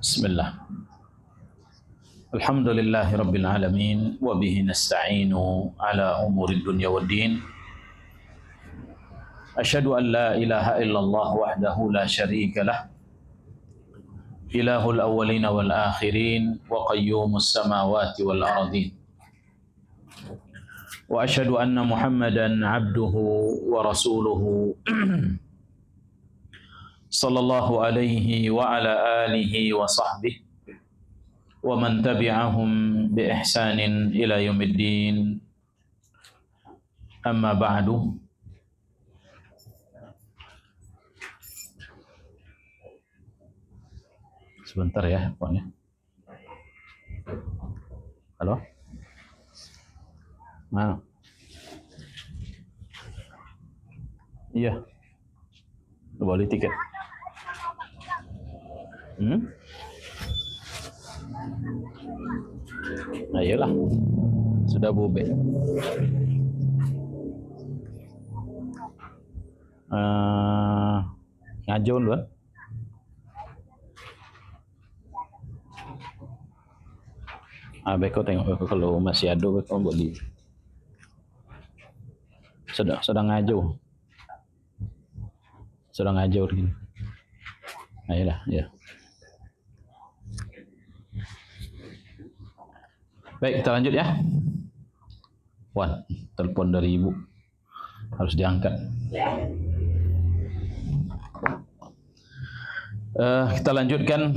Bismillah. Alhamdulillahi Rabbil Alamin. Wa bihi nasta'inu ala umuri dunya waddin. Asyhadu an la ilaha illallah wahdahu la syarika lah. Ilahul awwalina wal akhirin. Wa qayyumus samawati wal ardin. Wa asyhadu anna Muhammadan abduhu wa rasuluhu. Sallallahu alaihi wa ala alihi wa sahbihi wa man tabi'ahum bi ihsanin ila yaumiddin. Amma ba'du. Sebentar ya, Pak. Halo? Nah. Iya. Boleh tiket. Ayolah, sudah bobe. Ngajon dulu. Beko tengok kalau masih ada beko boleh. Sedang ngajo. Sedang ngajo begini. Ayolah, ya. Baik, kita lanjut ya. Wan, telepon dari ibu. Harus diangkat. Kita lanjutkan.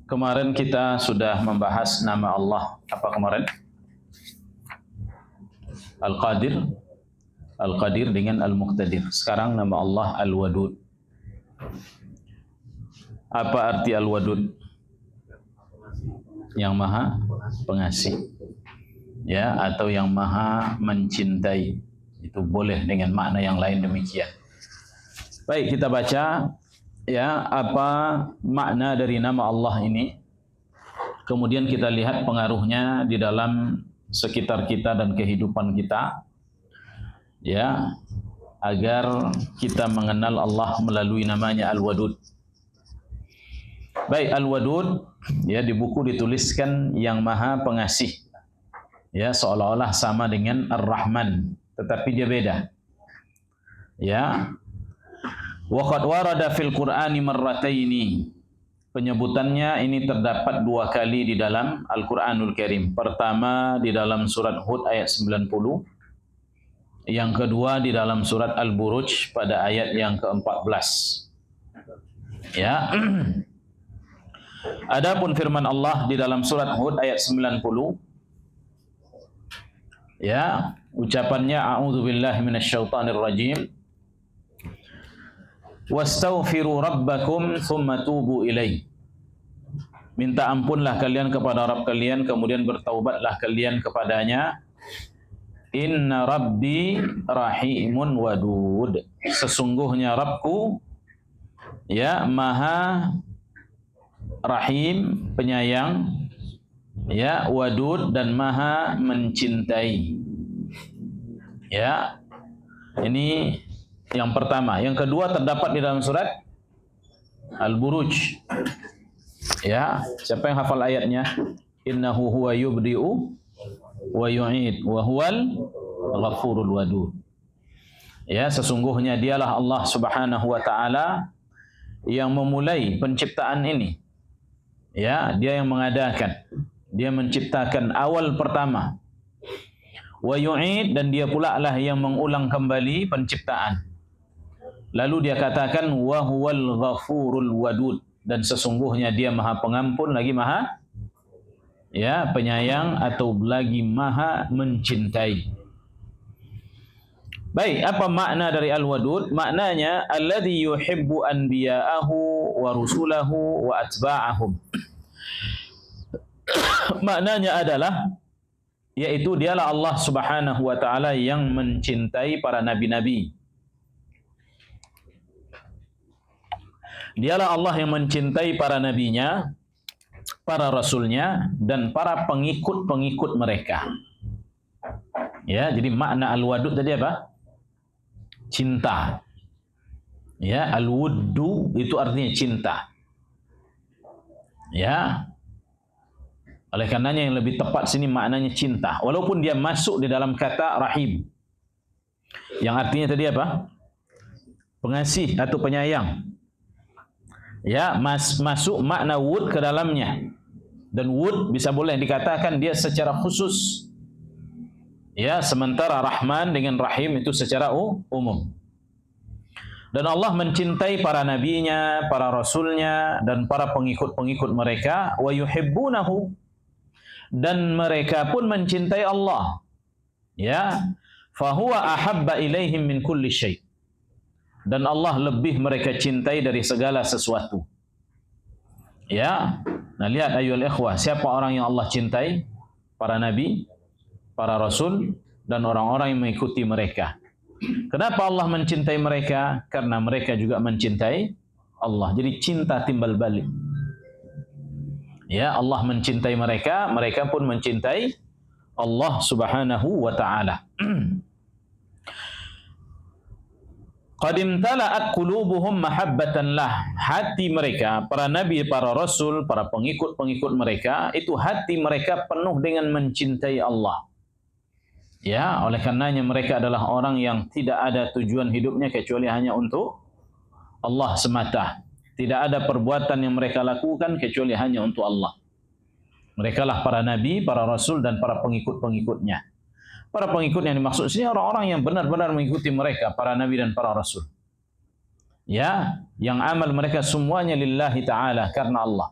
Kemarin kita sudah membahas nama Allah. Apa kemarin? Al-Qadir. Al-Qadir dengan Al-Muqtadir. Sekarang nama Allah Al-Wadud. Apa arti Al-Wadud? Yang maha pengasih, ya, atau yang maha mencintai. Itu boleh dengan makna yang lain demikian. Baik, kita baca ya apa makna dari nama Allah ini. Kemudian kita lihat pengaruhnya di dalam sekitar kita dan kehidupan kita, ya, agar kita mengenal Allah melalui namanya Al-Wadud. Baik, Al-Wadud, ya, di buku dituliskan yang maha pengasih, ya, seolah-olah sama dengan Ar-Rahman, tetapi dia beda, ya. Wa qad warada fil Qur'ani marrataini. Penyebutannya ini terdapat 2 kali di dalam Al-Qur'anul Karim. Pertama di dalam surat Hud ayat 90. Yang kedua di dalam surat Al-Buruj pada ayat yang ke-14. Ya. Adapun firman Allah di dalam surat Hud ayat 90, ya, ucapannya a'udzubillahi minasyaitonir rajim. Wastaghfiru rabbakum tsumma tubu ilaihi. Minta ampunlah kalian kepada Rabb kalian, kemudian bertaubatlah kalian kepadanya. Inna rabbi rahimun wadud. Sesungguhnya Rabbku, ya, maha rahim, penyayang, ya, wadud, dan maha mencintai. Ya, ini yang pertama. Yang kedua terdapat di dalam surat Al-Buruj. Ya, siapa yang hafal ayatnya? Innahu huwa yubdi'u wa yu'id wa huwal ghafurul wadud. Ya, sesungguhnya dialah Allah Subhanahu wa taala yang memulai penciptaan ini. Ya, dia yang mengadakan. Dia menciptakan awal pertama. Wa yu'id, dan dia pula lah yang mengulang kembali penciptaan. Lalu dia katakan wa huwal ghafurul wadud, dan sesungguhnya dia maha pengampun lagi maha, ya, penyayang atau lagi maha mencintai. Baik, apa makna dari Al-Wadud? Maknanya alladzi yuhibbu anbiya'ahu wa rusulahu wa atba'ahum. Maknanya adalah, yaitu dialah Allah Subhanahu wa taala yang mencintai para nabi-nabi. Dialah Allah yang mencintai para nabinya, para rasulnya, dan para pengikut-pengikut mereka. Ya, jadi makna Al-Wadud tadi apa? Cinta. Ya, al-wuddu itu artinya cinta. Ya. Oleh karenanya yang lebih tepat sini maknanya cinta. Walaupun dia masuk di dalam kata rahim. Yang artinya tadi apa? Pengasih atau penyayang. Ya, masuk makna wud ke dalamnya. Dan wud bisa boleh dikatakan dia secara khusus. Ya, sementara Rahman dengan Rahim itu secara umum. Dan Allah mencintai para nabinya, para rasulnya, dan para pengikut-pengikut mereka. Wa yuhibbunahu. Dan mereka pun mencintai Allah. Ya, fahuwa ahabba ilaihim min kulli syai'. Dan Allah lebih mereka cintai dari segala sesuatu. Ya. Nah, lihat ayyuhal ikhwah, siapa orang yang Allah cintai? Para nabi, para rasul, dan orang-orang yang mengikuti mereka. Kenapa Allah mencintai mereka? Karena mereka juga mencintai Allah. Jadi cinta timbal balik. Ya, Allah mencintai mereka, mereka pun mencintai Allah Subhanahu wa taala. Qad imtala'at qulubuhum mahabbatan lah. Hati mereka, para nabi, para rasul, para pengikut-pengikut mereka, itu hati mereka penuh dengan mencintai Allah. Ya, oleh karenanya mereka adalah orang yang tidak ada tujuan hidupnya kecuali hanya untuk Allah semata. Tidak ada perbuatan yang mereka lakukan kecuali hanya untuk Allah. Mereka lah para nabi, para rasul, dan para pengikut-pengikutnya. Para pengikut yang dimaksud sini orang-orang yang benar-benar mengikuti mereka, para nabi dan para rasul. Ya, yang amal mereka semuanya lillahi ta'ala, karena Allah.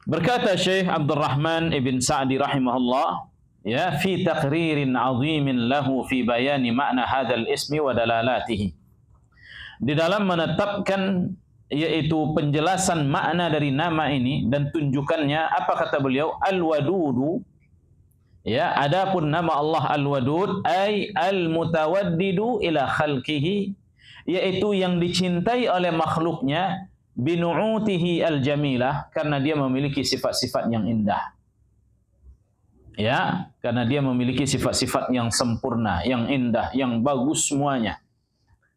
Berkata Syekh Abdul Rahman ibn Sa'di rahimahullah, ya, fi taqririn 'azimin lahu fi bayani makna hadzal ismi wa dalalatihi. Di dalam menetapkan yaitu penjelasan makna dari nama ini dan tunjukannya, apa kata beliau? Al-Wadudu. Ya, adapun nama Allah Al-Wadud ay al-mutawaddidu ila khalqihi, yaitu yang dicintai oleh makhluknya binu'utihi al-jamilah, karena dia memiliki sifat-sifat yang indah. Ya, karena dia memiliki sifat-sifat yang sempurna, yang indah, yang bagus semuanya.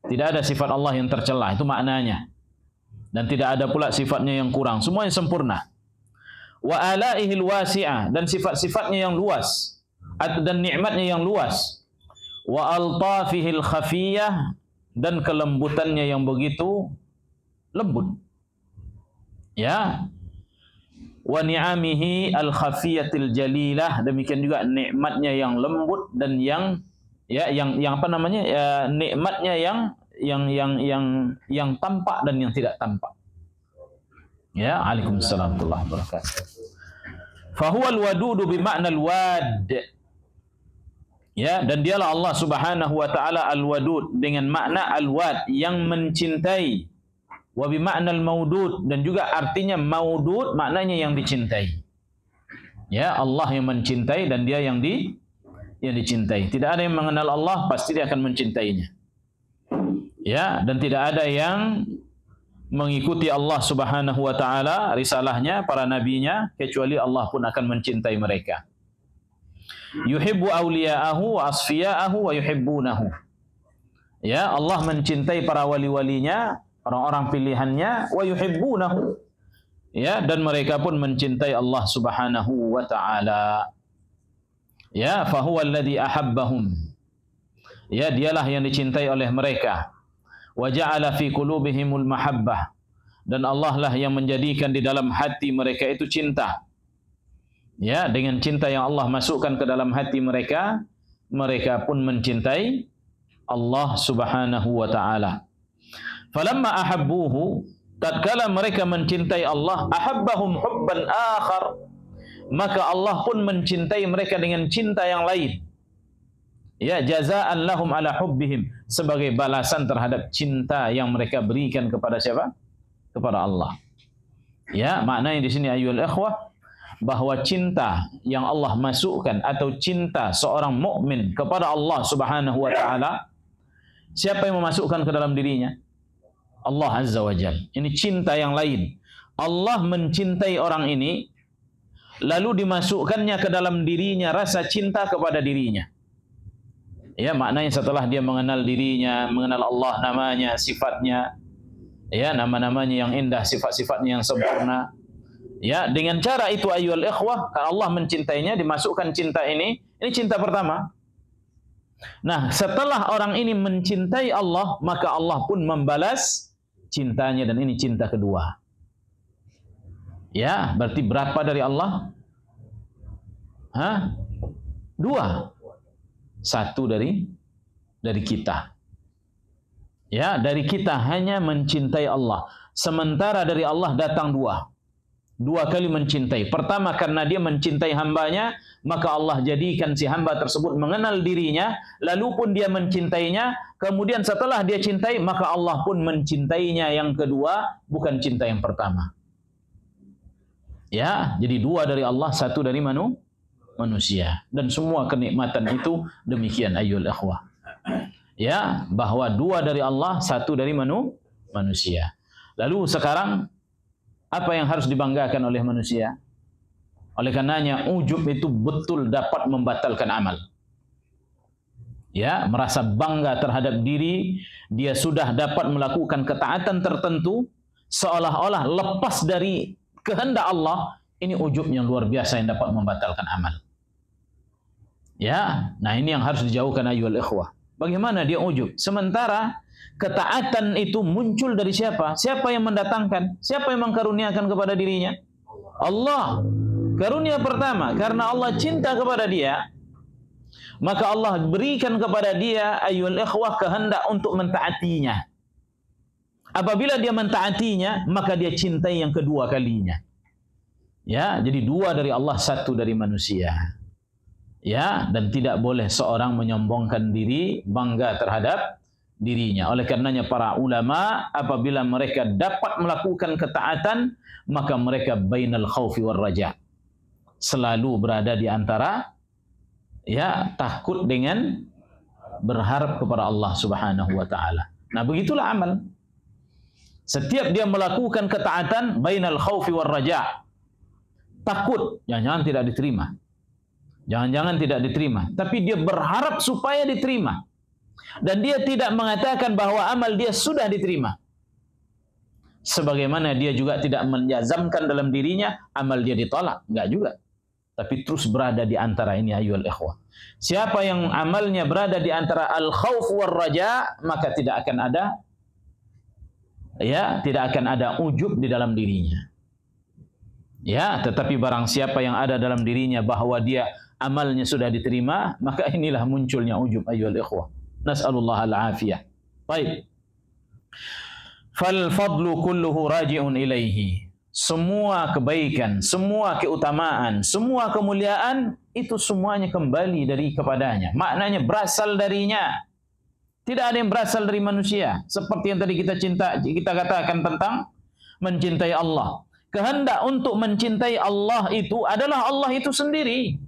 Tidak ada sifat Allah yang tercela, itu maknanya. Dan tidak ada pula sifatnya yang kurang, semuanya sempurna. Wa alaihil wasi'ah, dan sifat-sifatnya yang luas, dan nikmatnya yang luas. Wa altafihil khafiyah, dan kelembutannya yang begitu lembut. Ya. Wa ni'amihi al-khafiyatil jalilah, demikian juga nikmatnya yang lembut dan yang apa namanya? Ya, nikmatnya yang tampak dan yang tidak tampak. Ya, Waalaikumsalam warahmatullahi wabarakatuh. Fa huwa al-wadudu bi ma'na al-wad. Ya, dan dialah Allah Subhanahu wa taala al-wadud dengan makna al-wad, yang mencintai. Wa bi ma'na al-maudud, dan juga artinya maudud maknanya yang dicintai. Ya, Allah yang mencintai dan dia yang dicintai. Tidak ada yang mengenal Allah pasti dia akan mencintainya. Ya, dan tidak ada yang mengikuti Allah Subhanahu wa taala, risalahnya, para nabinya, kecuali Allah pun akan mencintai mereka. Yuhibbu awliya'ahu wa asfiya'ahu wa yuhibbunahu. Ya, Allah mencintai para wali-walinya, orang-orang pilihannya, wa yuhibbunahu. Ya, dan mereka pun mencintai Allah Subhanahu wa taala. Ya, fa huwa alladhi ahabbahum. Ya, dialah yang dicintai oleh mereka. Wa ja'ala fi qulubihimul mahabbah, dan Allah lah yang menjadikan di dalam hati mereka itu cinta. Ya, dengan cinta yang Allah masukkan ke dalam hati mereka, mereka pun mencintai Allah Subhanahu wa taala. Falamma ahabbuhu, tatkala mereka mencintai Allah, ahabbahum hubban akhar, maka Allah pun mencintai mereka dengan cinta yang lain. Ya, jazaan lahum ala hubbihim, sebagai balasan terhadap cinta yang mereka berikan kepada siapa? Kepada Allah. Ya, maknanya di sini ayyuhal ikhwah, bahwa cinta yang Allah masukkan atau cinta seorang mukmin kepada Allah Subhanahu wa taala, siapa yang memasukkan ke dalam dirinya? Allah Azza wa Jalla. Ini cinta yang lain. Allah mencintai orang ini, lalu dimasukkannya ke dalam dirinya rasa cinta kepada dirinya. Ya, maknanya setelah dia mengenal dirinya, mengenal Allah, namanya, sifatnya, ya, nama-namanya yang indah, sifat-sifatnya yang sempurna, Ya, dengan cara itu ayyuhal ikhwah, Allah mencintainya, dimasukkan cinta ini cinta pertama. Nah, setelah orang ini mencintai Allah, maka Allah pun membalas cintanya, dan ini cinta kedua. Ya, berarti berapa dari Allah? Dua. Satu dari kita. Ya, dari kita hanya mencintai Allah. Sementara dari Allah datang dua. Dua kali mencintai. Pertama karena dia mencintai hambanya, maka Allah jadikan si hamba tersebut mengenal dirinya, lalu pun dia mencintainya. Kemudian setelah dia cintai, maka Allah pun mencintainya yang kedua, bukan cinta yang pertama. Ya, jadi dua dari Allah, satu dari manusia. Dan semua kenikmatan itu demikian ayyuhal ikhwah. Ya, bahwa dua dari Allah, satu dari manusia. Lalu sekarang apa yang harus dibanggakan oleh manusia? Oleh karenanya ujub itu betul dapat membatalkan amal. Ya, merasa bangga terhadap diri, dia sudah dapat melakukan ketaatan tertentu, seolah-olah lepas dari kehendak Allah. Ini ujub yang luar biasa yang dapat membatalkan amal. Ya, nah ini yang harus dijauhkan ayyuhal ikhwah. Bagaimana dia ujub? Sementara ketaatan itu muncul dari siapa? Siapa yang mendatangkan? Siapa yang mengkaruniakan kepada dirinya? Allah. Karunia pertama, karena Allah cinta kepada dia, maka Allah berikan kepada dia ayyuhal ikhwah kehendak untuk mentaatinya. Apabila dia mentaatinya, maka dia cintai yang kedua kalinya. Ya, jadi dua dari Allah, satu dari manusia. Ya, dan tidak boleh seorang menyombongkan diri, bangga terhadap dirinya. Oleh karenanya para ulama apabila mereka dapat melakukan ketaatan, maka mereka bainal khaufi war raja. Selalu berada di antara ya takut dengan berharap kepada Allah Subhanahu wa taala. Nah, begitulah amal. Setiap dia melakukan ketaatan bainal khaufi war raja. Takut, jangan-jangan tidak diterima. Jangan-jangan tidak diterima, tapi dia berharap supaya diterima. Dan dia tidak mengatakan bahwa amal dia sudah diterima. Sebagaimana dia juga tidak menjazamkan dalam dirinya amal dia ditolak, enggak juga. Tapi terus berada di antara ini ayyuhal ikhwah. Siapa yang amalnya berada di antara al-khauf war raja, maka tidak akan ada ujub di dalam dirinya. Ya, tetapi barang siapa yang ada dalam dirinya bahwa dia amalnya sudah diterima, maka inilah munculnya ujub ayyuhal ikhwah. Nas'alullah al-afiyah. Baik. Fal fadlu kulluhu raji'un ilaihi. Semua kebaikan, semua keutamaan, semua kemuliaan itu semuanya kembali kepadanya. Maknanya berasal darinya. Tidak ada yang berasal dari manusia. Seperti yang tadi kita katakan tentang mencintai Allah. Kehendak untuk mencintai Allah itu adalah Allah itu sendiri.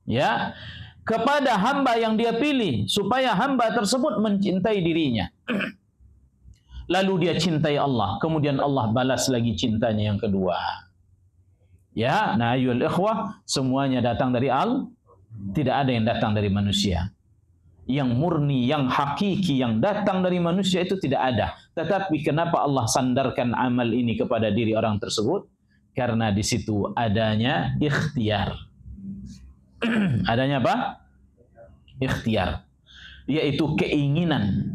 Ya, kepada hamba yang dia pilih supaya hamba tersebut mencintai dirinya. Lalu dia cintai Allah, kemudian Allah balas lagi cintanya yang kedua. Ya, nah ayyuhal ikhwah, semuanya datang dari Allah, tidak ada yang datang dari manusia. Yang murni, yang hakiki, yang datang dari manusia itu tidak ada. Tetapi kenapa Allah sandarkan amal ini kepada diri orang tersebut? Karena di situ adanya ikhtiar. Adanya apa? Ikhtiar. Yaitu keinginan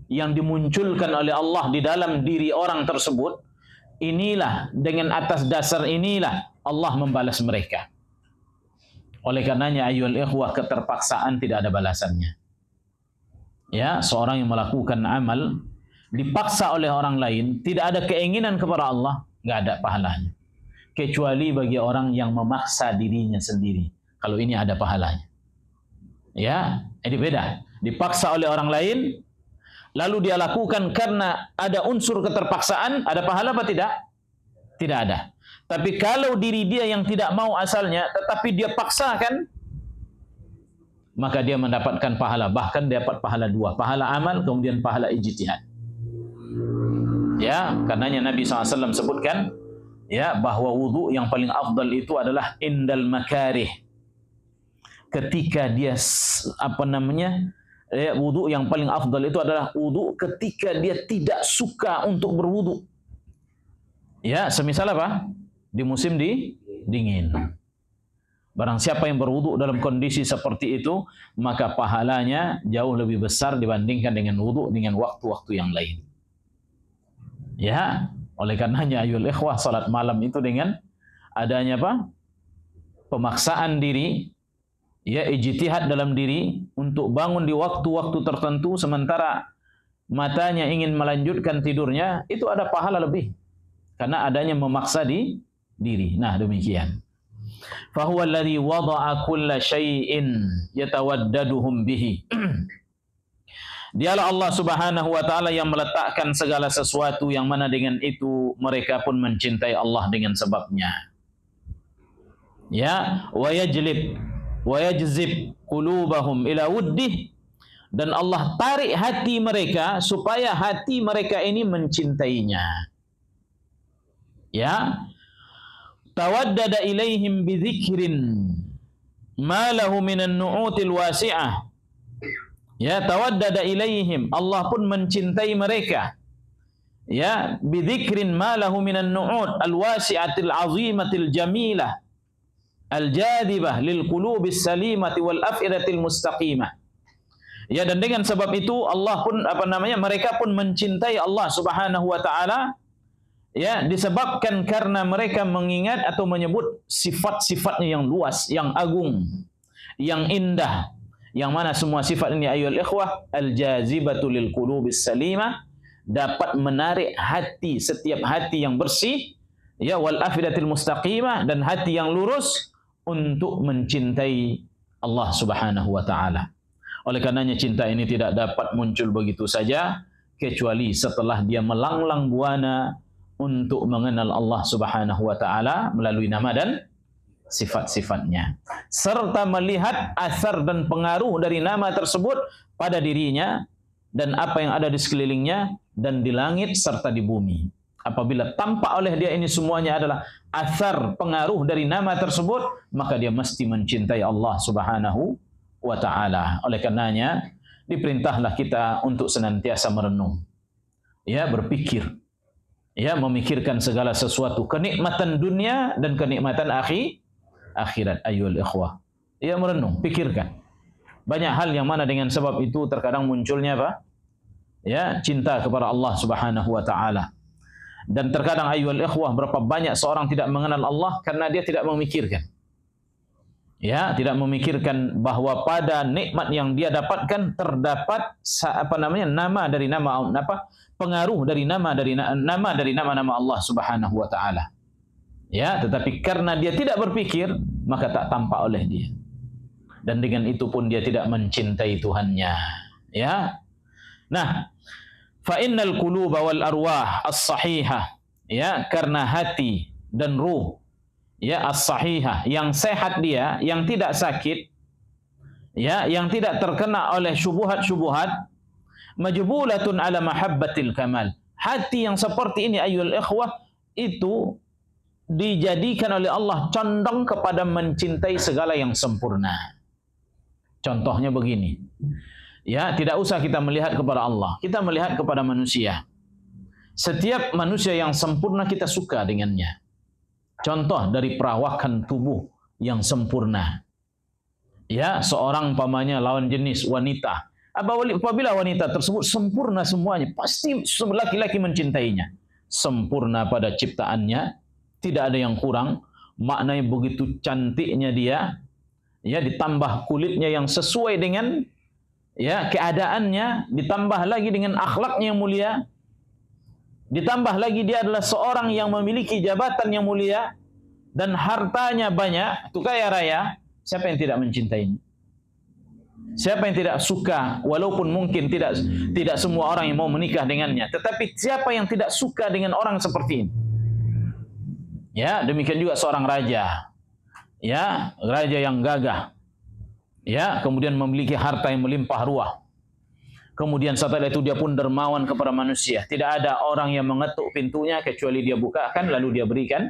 yang dimunculkan oleh Allah di dalam diri orang tersebut. Inilah, dengan atas dasar inilah Allah membalas mereka. Oleh karenanya ayyuhal ikhwah, keterpaksaan tidak ada balasannya. Ya, seorang yang melakukan amal dipaksa oleh orang lain, tidak ada keinginan kepada Allah, enggak ada pahalanya. Kecuali bagi orang yang memaksa dirinya sendiri. Kalau ini ada pahalanya. Ya, ini beda. Dipaksa oleh orang lain, lalu dia lakukan karena ada unsur keterpaksaan, ada pahala apa tidak? Tidak ada. Tapi kalau diri dia yang tidak mau asalnya, tetapi dia paksakan, maka dia mendapatkan pahala, bahkan dapat pahala dua, pahala amal kemudian pahala ijtihad. Ya, karenanya Nabi SAW sebutkan ya bahwa wudu yang paling afdal itu adalah indal makarih. Ketika dia wudu yang paling afdal itu adalah wudu ketika dia tidak suka untuk berwudu. Ya, semisal apa? di musim dingin. Barang siapa yang berwudu dalam kondisi seperti itu, maka pahalanya jauh lebih besar dibandingkan dengan wudu dengan waktu-waktu yang lain. Ya, oleh karenanya ayol ikhwah, salat malam itu dengan adanya apa? Pemaksaan diri, ya, ijtihad dalam diri untuk bangun di waktu-waktu tertentu sementara matanya ingin melanjutkan tidurnya, itu ada pahala lebih karena adanya memaksa di diri. Nah, demikian. Fahuwa alladhi wada'a kulla syai'in yatawaddaduhum bihi. Dialah Allah Subhanahu wa taala yang meletakkan segala sesuatu yang mana dengan itu mereka pun mencintai Allah dengan sebabnya. Ya, wa yajlib wa yajzib qulubahum ila wuddih, dan Allah tarik hati mereka supaya hati mereka ini mencintainya. Ya, tawaddada ilaihim bidzikrin ma lahu minan nu'util wasi'ah. Ya, tawaddada ilaihim, Allah pun mencintai mereka. Ya, bidzikrin ma lahu minan nu'ut alwasi'atil azimatil jamilah aljadibah lil qulubis salimati wal afidatil mustaqimah. Ya, dan dengan sebab itu Allah pun mereka pun mencintai Allah Subhanahu wa taala, ya, disebabkan karena mereka mengingat atau menyebut sifat-sifatnya yang luas, yang agung, yang indah, yang mana semua sifat ini ayyuhal ikhwah al-jazibatu lil qulubis salimah, dapat menarik hati, setiap hati yang bersih, ya, wal afidatil mustaqimah, dan hati yang lurus untuk mencintai Allah Subhanahu wa taala. Oleh karenanya cinta ini tidak dapat muncul begitu saja kecuali setelah dia melanglang buana untuk mengenal Allah Subhanahu wa taala melalui nama dan sifat-sifatnya, serta melihat asar dan pengaruh dari nama tersebut pada dirinya dan apa yang ada di sekelilingnya dan di langit serta di bumi. Apabila tampak oleh dia ini semuanya adalah asar pengaruh dari nama tersebut, maka dia mesti mencintai Allah Subhanahu wa ta'ala. Oleh karenanya diperintahlah kita untuk senantiasa merenung, ya, berpikir, ya, memikirkan segala sesuatu, kenikmatan dunia dan kenikmatan akhirat ayyuhal ikhwah. Ya, merenung, pikirkan. Banyak hal yang mana dengan sebab itu terkadang munculnya apa? Ya, cinta kepada Allah Subhanahu wa taala. Dan terkadang ayyuhal ikhwah, berapa banyak seorang tidak mengenal Allah karena dia tidak memikirkan. Ya, tidak memikirkan bahwa pada nikmat yang dia dapatkan terdapat nama dari nama pengaruh dari nama nama Allah Subhanahu wa taala. Ya, tetapi karena dia tidak berpikir, maka tak tampak oleh dia. Dan dengan itu pun dia tidak mencintai Tuhannya. Ya. Nah, fa innal quluba wal arwah as-sahihah, ya, karena hati dan ruh, ya, as-sahihah, yang sehat dia, yang tidak sakit, ya, yang tidak terkena oleh syubhat-syubhat, majbulatun ala mahabbatil kamal. Hati yang seperti ini ayyuhal ikhwah itu dijadikan oleh Allah condong kepada mencintai segala yang sempurna. Contohnya begini. Ya, tidak usah kita melihat kepada Allah, kita melihat kepada manusia. Setiap manusia yang sempurna kita suka dengannya. Contoh dari perawakan tubuh yang sempurna. Ya, seorang umpamanya lawan jenis wanita. Apabila wanita tersebut sempurna semuanya, pasti laki-laki mencintainya. Sempurna pada ciptaannya, tidak ada yang kurang. Maknanya begitu cantiknya dia, ya, ditambah kulitnya yang sesuai dengan, ya, keadaannya, ditambah lagi dengan akhlaknya yang mulia, ditambah lagi dia adalah seorang yang memiliki jabatan yang mulia dan hartanya banyak, itu kaya raya. Siapa yang tidak mencintainya? Siapa yang tidak suka? Walaupun mungkin tidak semua orang yang mau menikah dengannya, tetapi siapa yang tidak suka dengan orang seperti ini? Ya, demikian juga seorang raja. Ya, raja yang gagah. Ya, kemudian memiliki harta yang melimpah ruah. Kemudian setelah itu dia pun dermawan kepada manusia. Tidak ada orang yang mengetuk pintunya kecuali dia bukakan lalu dia berikan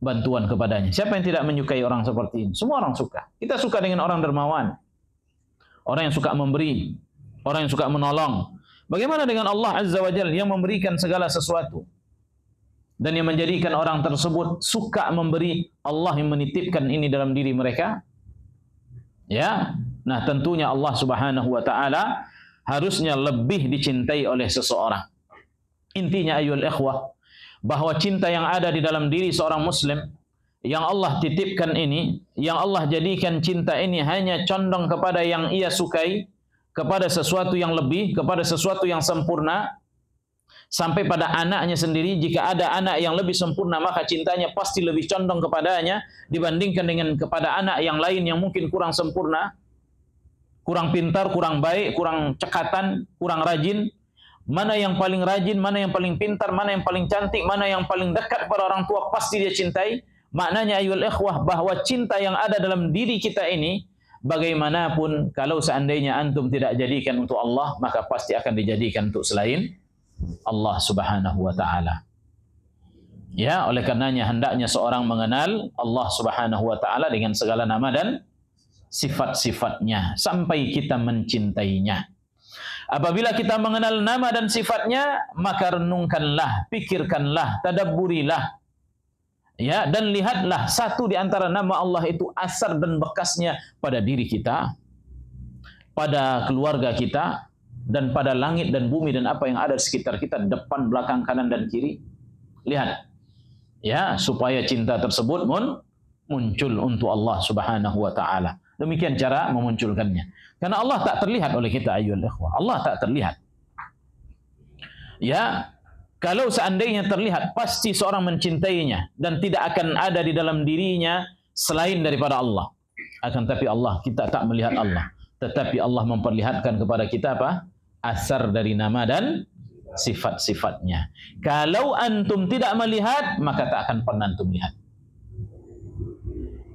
bantuan kepadanya. Siapa yang tidak menyukai orang seperti ini? Semua orang suka. Kita suka dengan orang dermawan. Orang yang suka memberi, orang yang suka menolong. Bagaimana dengan Allah Azza wa Jalla yang memberikan segala sesuatu? dan yang menjadikan orang tersebut suka memberi, Allah yang menitipkan ini dalam diri mereka. Ya, nah tentunya Allah Subhanahu wa taala harusnya lebih dicintai oleh seseorang. Intinya ayyuhal ikhwah, bahwa cinta yang ada di dalam diri seorang muslim yang Allah titipkan ini, yang Allah jadikan cinta ini hanya condong kepada yang ia sukai, kepada sesuatu yang lebih, kepada sesuatu yang sempurna, sampai pada anaknya sendiri. Jika ada anak yang lebih sempurna, maka cintanya pasti lebih condong kepadanya dibandingkan dengan kepada anak yang lain yang mungkin kurang sempurna, kurang pintar, kurang baik, kurang cekatan, kurang rajin. Mana yang paling rajin, mana yang paling pintar, mana yang paling cantik, mana yang paling dekat kepada orang tua, pasti dia cintai. Maknanya ayyuhal ikhwah, bahwa cinta yang ada dalam diri kita ini, bagaimanapun kalau seandainya antum tidak jadikan untuk Allah, maka pasti akan dijadikan untuk selain Allah Subhanahu wa taala. Ya, oleh karenanya hendaknya seorang mengenal Allah Subhanahu wa taala dengan segala nama dan sifat-sifatnya sampai kita mencintainya. Apabila kita mengenal nama dan sifatnya, maka renungkanlah, pikirkanlah, tadabburilah. Ya, dan lihatlah satu di antara nama Allah itu asar dan bekasnya pada diri kita, pada keluarga kita, dan pada langit dan bumi dan apa yang ada di sekitar kita, depan, belakang, kanan dan kiri. Lihat, ya, supaya cinta tersebut muncul untuk Allah Subhanahu wa taala. Demikian cara memunculkannya. Karena Allah tak terlihat oleh kita ayyuhal ikhwah. Allah tak terlihat. Ya, kalau seandainya terlihat, pasti seorang mencintainya dan tidak akan ada di dalam dirinya selain daripada Allah. Akan tapi Allah, kita tak melihat Allah. Tetapi Allah memperlihatkan kepada kita apa? Asar dari nama dan sifat-sifatnya. Kalau antum tidak melihat, maka tak akan pernah antum lihat.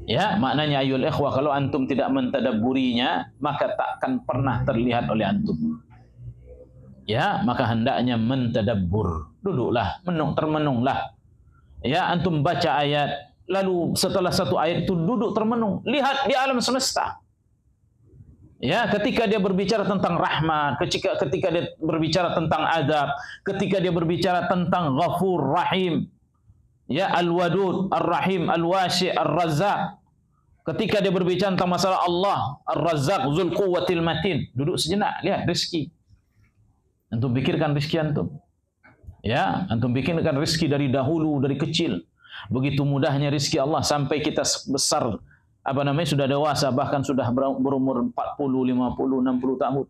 Ya, maknanya ayyuhal ikhwah, kalau antum tidak mentadabburinya, maka tak akan pernah terlihat oleh antum. Ya, maka hendaknya mentadabbur. Duduklah, termenunglah. Ya, antum baca ayat, lalu setelah satu ayat itu duduk termenung, lihat di alam semesta. Ya, ketika dia berbicara tentang rahmat, ketika dia berbicara tentang adab, ketika dia berbicara tentang Ghafur Rahim, ya, Al-Wadud, Ar-Rahim, Al-Wasi', Ar-Razzaq. Ketika dia berbicara tentang masalah Allah, Ar-Razzaq, Dzul Quwwatil Matin, duduk sejenak, lihat rezeki. Antum pikirkan rezeki antum. Ya, antum pikirkan rezeki dari dahulu, dari kecil. Begitu mudahnya rezeki Allah sampai kita besar, sudah dewasa, bahkan sudah berumur 40, 50, 60 tahun.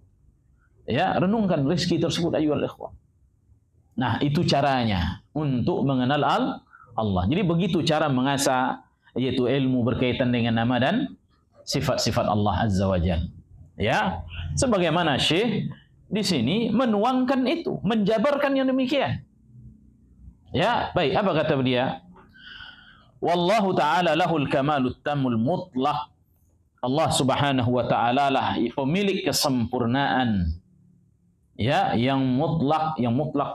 Ya, renungkan rezeki tersebut ayyuhal ikhwah. Nah, itu caranya untuk mengenal Allah. Jadi begitu cara mengasah, yaitu ilmu berkaitan dengan nama dan sifat-sifat Allah Azza wa Jalla. Ya, sebagaimana Syekh di sini menuangkan itu, menjabarkan yang demikian. Ya, baik, apa kata dia? Wallahu ta'ala lahul kamalut tamul mutlaq. Allah Subhanahu wa ta'ala lah pemilik kesempurnaan. Ya, yang mutlak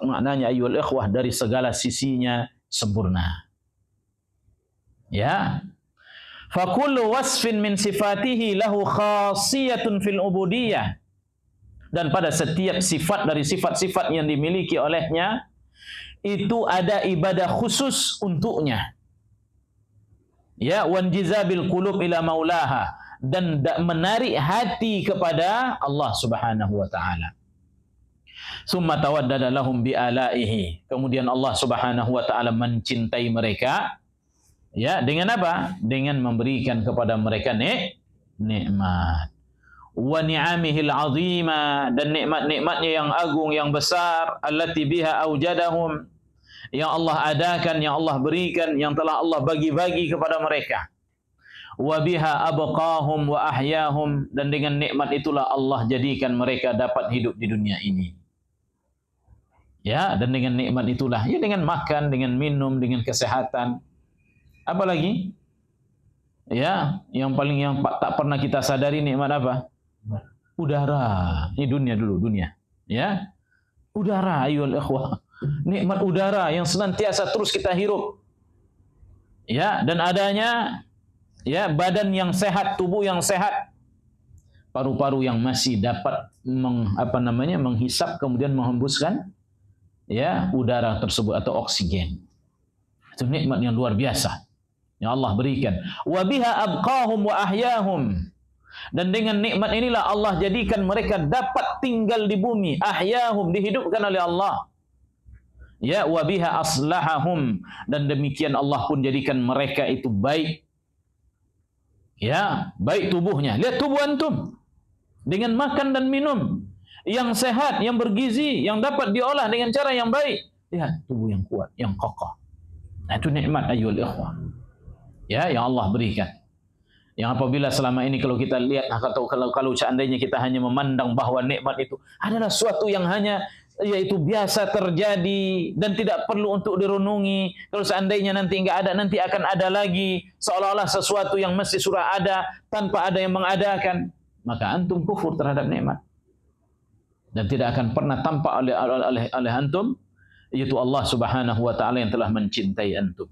maknanya ayyuhal ikhwah dari segala sisinya sempurna. Ya. Fa kullu wasfin min sifatihi lahu khasiyatun fil ubudiyah. Dan pada setiap sifat dari sifat-sifat yang dimiliki olehnya itu ada ibadah khusus untuknya. Ya, wanjizabil qulub ila maulaha, dan menarik hati kepada Allah Subhanahu wa taala. Summa tawaddada lahum bi alaihi. Kemudian Allah Subhanahu wa taala mencintai mereka. Ya, dengan apa? Dengan memberikan kepada mereka nikmat. Wa ni'amihil 'azima, dan nikmat-nikmatnya yang agung, yang besar, allati biha aujadahum, yang Allah adakan, yang Allah berikan, yang telah Allah bagi-bagi kepada mereka. Wa biha abqahum wa ahyahum, dan dengan nikmat itulah Allah jadikan mereka dapat hidup di dunia ini. Ya, dan dengan nikmat itulah, ya, dengan makan, dengan minum, dengan kesehatan. Apalagi? Ya, yang tak pernah kita sadari nikmat apa? Udara. Ini dunia. Ya. Udara ayyuhal ikhwah. Nikmat udara yang senantiasa terus kita hirup. Ya, dan adanya, ya, badan yang sehat, tubuh yang sehat. Paru-paru yang masih dapat menghisap kemudian menghembuskan, ya, udara tersebut atau oksigen. Itu nikmat yang luar biasa yang Allah berikan. Wa biha abqahum wa ahyahum. Dan dengan nikmat inilah Allah jadikan mereka dapat tinggal di bumi. Ahyahum, dihidupkan oleh Allah. Ya, wa biha aslahahum. Dan demikian Allah pun jadikan mereka itu baik. Ya, baik tubuhnya. Lihat tubuh antum. Dengan makan dan minum yang sehat, yang bergizi, yang dapat diolah dengan cara yang baik. Lihat tubuh yang kuat, yang kokoh. Nah, itu nikmat ayyuhal ikhwah. Ya, yang Allah berikan. Yang apabila selama ini kalau kita lihat atau kalau seandainya kita hanya memandang bahwa nikmat itu adalah suatu yang hanya yaitu biasa terjadi dan tidak perlu untuk direnungi. Kalau seandainya nanti enggak ada, nanti akan ada lagi, seolah-olah sesuatu yang mesti sudah ada tanpa ada yang mengadakan, maka antum kufur terhadap nikmat. Dan tidak akan pernah tampak oleh antum, yaitu Allah Subhanahu wa taala yang telah mencintai antum,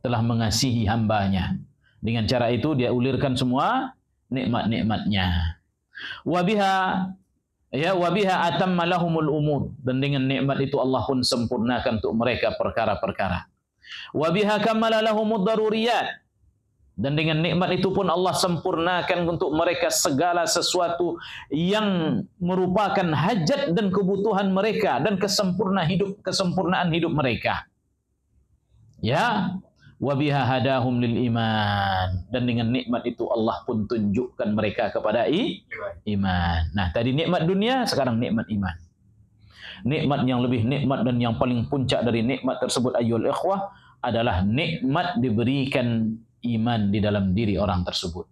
telah mengasihi hambanya. Dengan cara itu dia ulirkan semua nikmat-nikmatnya. Wa biha atamma lahumul umur. Dan dengan nikmat itu Allah pun sempurnakan untuk mereka perkara-perkara. Wa biha kammala lahumud daruriyat. Dan dengan nikmat itu pun Allah sempurnakan untuk mereka segala sesuatu yang merupakan hajat dan kebutuhan mereka dan kesempurnaan hidup mereka. Ya, wa biha hadahum lil iman. Dan dengan nikmat itu Allah pun tunjukkan mereka kepada iman. Nah, tadi nikmat dunia, sekarang nikmat iman. Nikmat yang lebih nikmat dan yang paling puncak dari nikmat tersebut ayyuhal ikhwah adalah nikmat diberikan iman di dalam diri orang tersebut.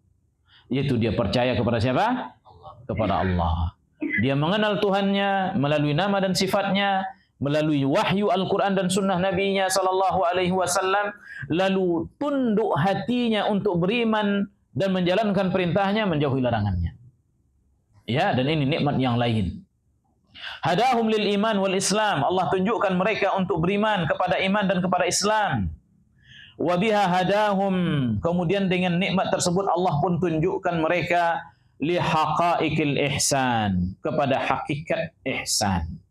Yaitu dia percaya kepada siapa? Kepada Allah. Dia mengenal Tuhannya melalui nama dan sifatnya, melalui wahyu Al-Quran dan sunnah Nabi-Nya sallallahu alaihi wasallam, lalu tunduk hatinya untuk beriman dan menjalankan perintahnya, menjauhi larangannya. Ya, dan ini nikmat yang lain. Hadahum lil iman wal Islam. Allah tunjukkan mereka untuk beriman kepada iman dan kepada Islam. Wa biha hadahum. Kemudian dengan nikmat tersebut Allah pun tunjukkan mereka li haqaiqil ihsan, kepada hakikat ihsan.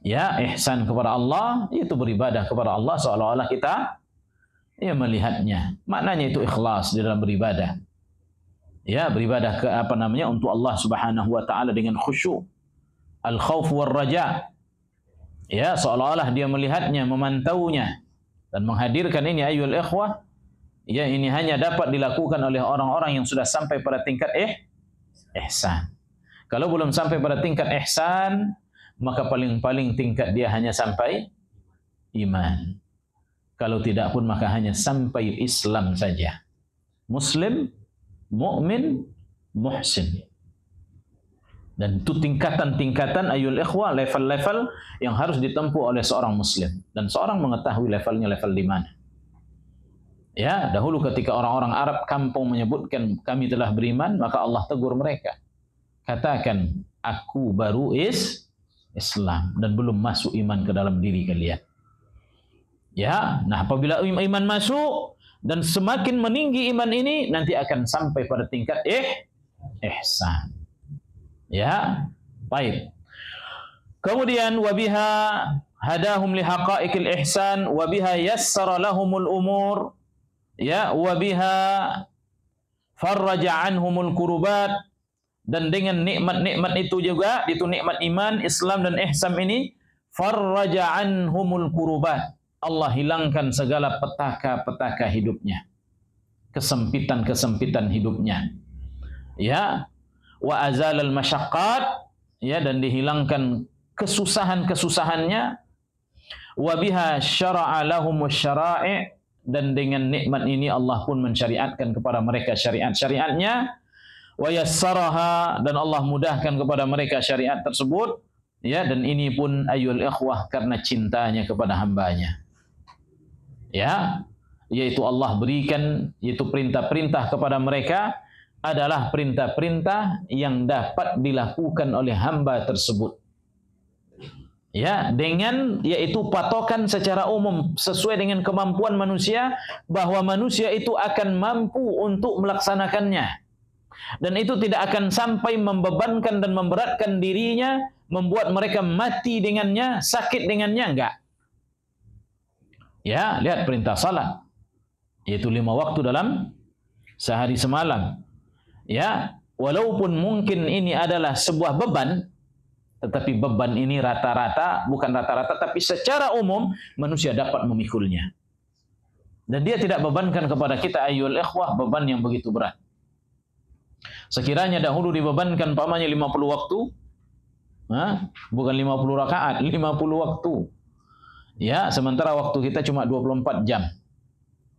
Ya, ihsan kepada Allah itu beribadah kepada Allah seolah-olah kita melihatnya. Maknanya itu ikhlas di dalam beribadah. Ya, beribadah untuk Allah Subhanahu wa taala dengan khusyuk. Al-khauf war raja. Ya, seolah-olah dia melihatnya, memantaunya dan menghadirkan ini ayyuhal ikhwah. Ya, ini hanya dapat dilakukan oleh orang-orang yang sudah sampai pada tingkat ihsan. Kalau belum sampai pada tingkat ihsan, maka paling-paling tingkat dia hanya sampai iman. Kalau tidak pun maka hanya sampai Islam saja. Muslim, mukmin, muhsin. Dan itu tingkatan-tingkatan ayyuhal ikhwah, level-level yang harus ditempuh oleh seorang muslim. Dan seorang mengetahui levelnya level di mana. Ya, dahulu ketika orang-orang Arab kampung menyebutkan kami telah beriman, maka Allah tegur mereka. Katakan, aku baru Islam dan belum masuk iman ke dalam diri kalian. Ya, nah apabila iman masuk dan semakin meninggi iman ini, nanti akan sampai pada tingkat ihsan. Ya, baik. Kemudian wabiha hadahum li haqaiqil ihsan wabiha yassara lahumul umur. Ya, wabiha farraja anhumul kurubat. Dan dengan nikmat-nikmat itu juga, itu nikmat iman, Islam dan ihsan ini, farraja anhumul kurubat. Allah hilangkan segala petaka-petaka hidupnya. Kesempitan-kesempitan hidupnya. Ya, wa azalal masyaqqat, ya, dan dihilangkan kesusahan-kesusahannya. Wa biha syara'a lahumus syara'i. Dan dengan nikmat ini Allah pun mensyariatkan kepada mereka syariat-syariatnya. Wa yassaraha, dan Allah mudahkan kepada mereka syariat tersebut. Ya, dan ini pun ayyuhal ikhwah karena cintanya kepada hambanya. Ya, yaitu Allah berikan, yaitu perintah-perintah kepada mereka adalah perintah-perintah yang dapat dilakukan oleh hamba tersebut. Ya, dengan yaitu patokan secara umum sesuai dengan kemampuan manusia, bahwa manusia itu akan mampu untuk melaksanakannya. Dan itu tidak akan sampai membebankan dan memberatkan dirinya, membuat mereka mati dengannya, sakit dengannya, enggak. Ya, lihat perintah salat, yaitu 5 waktu dalam sehari semalam. Ya, walaupun mungkin ini adalah sebuah beban, tetapi beban ini rata-rata, bukan rata-rata, tapi secara umum manusia dapat memikulnya. Dan dia tidak bebankan kepada kita ayyuhal ikhwah beban yang begitu berat. Sekiranya dahulu dibebankan pamannya 50 waktu, bukan 50 rakaat, 50 waktu. Ya, sementara waktu kita cuma 24 jam.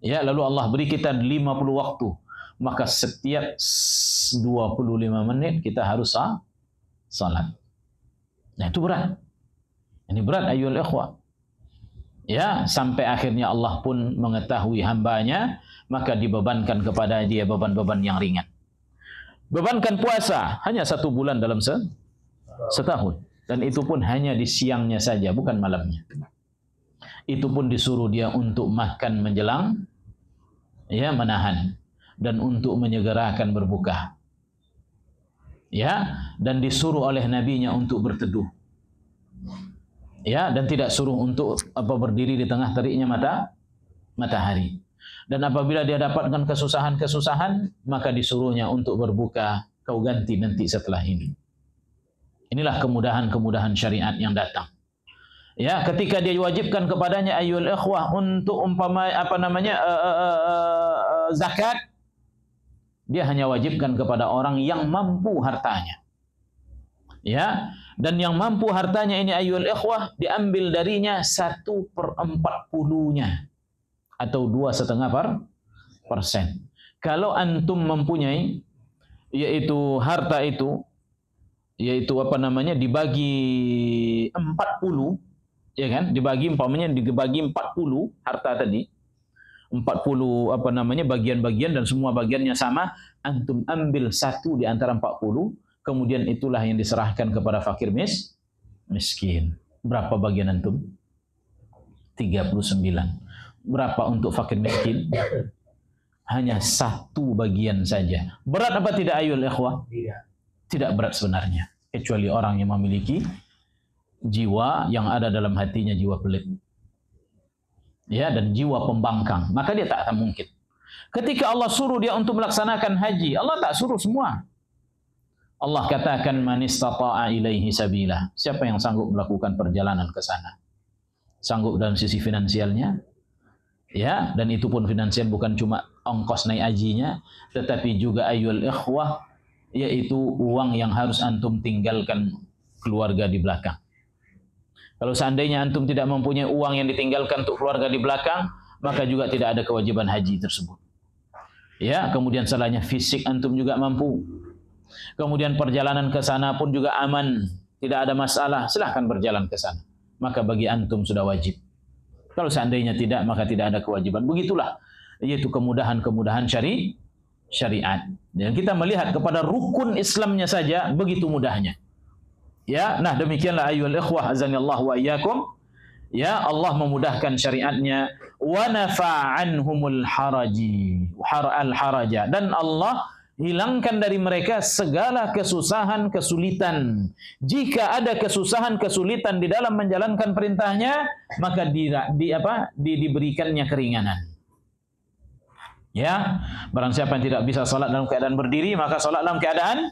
Ya, lalu Allah beri kita 50 waktu. Maka setiap 25 menit kita harus salat. Nah, itu berat. Ini berat ayyuhal ikhwah. Ya, sampai akhirnya Allah pun mengetahui hambanya, maka dibebankan kepada dia beban-beban yang ringan. Bebankan puasa hanya 1 bulan dalam setahun. Dan itu pun hanya di siangnya saja, bukan malamnya. Itu pun disuruh dia untuk makan menjelang, ya, menahan, dan untuk menyegerakan berbuka. Ya, dan disuruh oleh nabinya untuk berteduh. Ya, dan tidak suruh untuk berdiri di tengah teriknya matahari. Dan apabila dia dapatkan kesusahan-kesusahan, maka disuruhnya untuk berbuka, kau ganti nanti setelah ini. Inilah kemudahan-kemudahan syariat yang datang. Ya, ketika dia diwajibkan kepadanya ayyuhal ikhwah untuk zakat, dia hanya wajibkan kepada orang yang mampu hartanya. Ya, dan yang mampu hartanya ini ayyuhal ikhwah diambil darinya 1/40-nya atau 2,5%. Kalau antum mempunyai yaitu harta itu yaitu dibagi 40, ya kan? Dibagi 40 harta tadi. 40 bagian-bagian dan semua bagiannya sama, antum ambil 1 di antara 40, kemudian itulah yang diserahkan kepada fakir miskin. Berapa bagian antum? 39. Berapa untuk fakir miskin? Hanya 1 bagian saja. Berat apa tidak ayyuhal ikhwah? Tidak berat sebenarnya, kecuali orang yang memiliki jiwa yang ada dalam hatinya jiwa pelit. Ya, dan jiwa pembangkang, maka dia tak akan mungkin. Ketika Allah suruh dia untuk melaksanakan haji, Allah tak suruh semua. Allah katakan man istata'a ilaihi sabila. Siapa yang sanggup melakukan perjalanan ke sana? Sanggup dalam sisi finansialnya, ya, dan itu pun finansial bukan cuma ongkos naik hajinya, tetapi juga ayyuhal ikhwah, yaitu uang yang harus antum tinggalkan keluarga di belakang. Kalau seandainya antum tidak mempunyai uang yang ditinggalkan untuk keluarga di belakang, maka juga tidak ada kewajiban haji tersebut. Ya, kemudian salahnya fisik antum juga mampu. Kemudian perjalanan ke sana pun juga aman, tidak ada masalah, silahkan berjalan ke sana. Maka bagi antum sudah wajib. Kalau seandainya tidak, maka tidak ada kewajiban. Begitulah, yaitu kemudahan-kemudahan syariat. Dan kita melihat kepada rukun Islamnya saja begitu mudahnya. Ya, nah demikianlah ayyuhal ikhwah azanillahu wa iyyakum. Ya, Allah memudahkan syariatnya, wa nafa'anhumul haraja, dan Allah hilangkan dari mereka segala kesusahan, kesulitan. Jika ada kesusahan, kesulitan di dalam menjalankan perintahnya, maka diberikannya keringanan. Ya, barang siapa yang tidak bisa salat dalam keadaan berdiri, maka salat dalam keadaan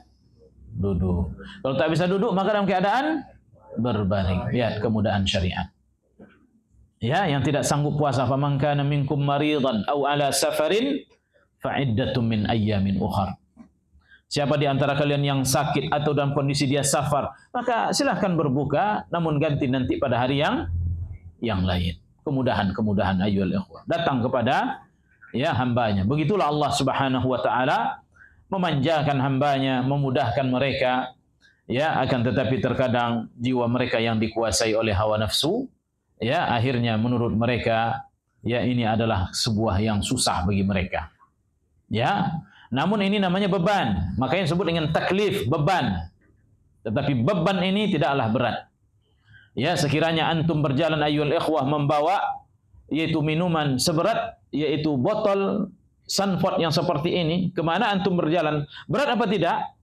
duduk. Kalau tak bisa duduk, maka dalam keadaan berbaring. Lihat kemudahan syariat. Ya, yang tidak sanggup puasa, faman kana minkum maridan aw ala safarin fa'iddatun min ayyamin ukhar. Siapa di antara kalian yang sakit atau dalam kondisi dia safar, maka silahkan berbuka, namun ganti nanti pada hari yang lain. Kemudahan-kemudahan ayyuhal ikhwah datang kepada hambanya. Begitulah Allah Subhanahu wa taala memanjakan hambanya, memudahkan mereka. Ya, akan tetapi terkadang jiwa mereka yang dikuasai oleh hawa nafsu, ya, akhirnya menurut mereka, ya, ini adalah sebuah yang susah bagi mereka. Ya, namun ini namanya beban. Makanya disebut dengan taklif, beban. Tetapi beban ini tidaklah berat. Ya, sekiranya antum berjalan ayyuhal ikhwah membawa yaitu minuman seberat, yaitu botol Sunford yang seperti ini, kemana antum berjalan? Berat apa tidak?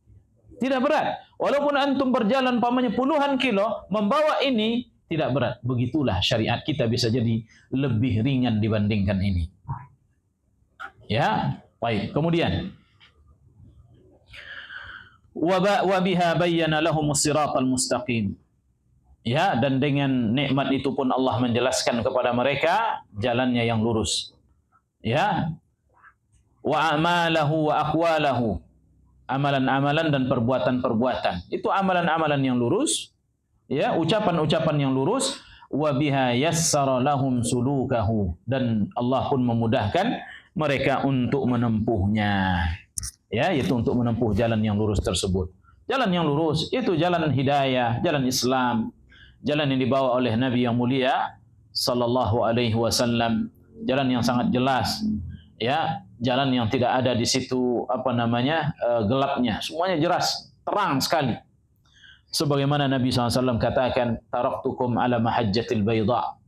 Tidak berat. Walaupun antum berjalan puluhan kilo, membawa ini tidak berat. Begitulah syariat kita bisa jadi lebih ringan dibandingkan ini. Ya, baik. Kemudian wa biha bayyana lahumus siratal mustaqim. Ya, dan dengan nikmat itu pun Allah menjelaskan kepada mereka jalannya yang lurus. Ya. Wa amalahu wa aqwalahu. Amalan-amalan dan perbuatan-perbuatan. Itu amalan-amalan yang lurus, ya, ucapan-ucapan yang lurus. Wa biha yassara lahum sulukahu, dan Allah pun memudahkan mereka untuk menempuhnya, ya, yaitu untuk menempuh jalan yang lurus tersebut. Jalan yang lurus itu jalan hidayah, jalan Islam, jalan yang dibawa oleh Nabi yang mulia sallallahu alaihi wasallam, jalan yang sangat jelas, ya, jalan yang tidak ada di situ gelapnya, semuanya jelas, terang sekali. Sebagaimana Nabi SAW katakan, taraktukum ala mahajjatil bayda,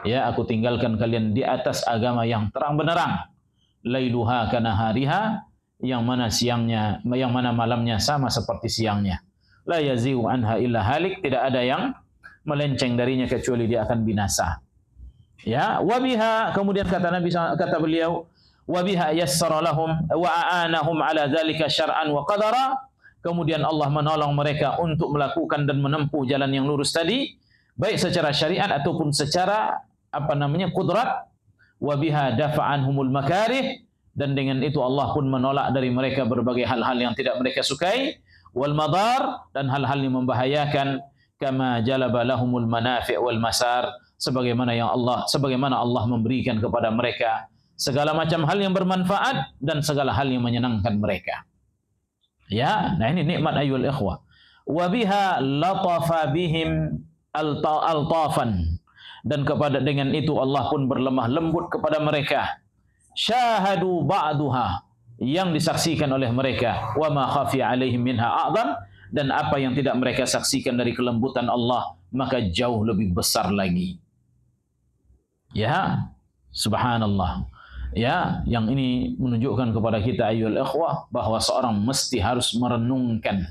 ya, aku tinggalkan kalian di atas agama yang terang benderang, lailuha kanahariha, yang mana malamnya sama seperti siangnya, la yazi'u anha illa halik, tidak ada yang melenceng darinya kecuali dia akan binasa. Ya, wabiha, kemudian kata beliau, wabiha yassara lahum wa a'anahum ala dzalika syar'an wa qadara, kemudian Allah menolong mereka untuk melakukan dan menempuh jalan yang lurus tadi, baik secara syariat ataupun secara qudrat. Wabiha dafa'anhumul makarih, dan dengan itu Allah pun menolak dari mereka berbagai hal-hal yang tidak mereka sukai, wal madar, dan hal-hal yang membahayakan, kama jalaba lahumul manafi' wal masar, sebagaimana Allah memberikan kepada mereka segala macam hal yang bermanfaat dan segala hal yang menyenangkan mereka. Ya, nah ini nikmat ayyuhal ikhwah. Wa biha latafa bihim altafan, dan dengan itu Allah pun berlemah lembut kepada mereka. Syahadu ba'duha, yang disaksikan oleh mereka, wa ma khafiya alaihim minha a'zam, dan apa yang tidak mereka saksikan dari kelembutan Allah maka jauh lebih besar lagi. Ya, subhanallah. Ya, yang ini menunjukkan kepada kita ayyuhal ikhwah bahwa seorang mesti harus merenungkan,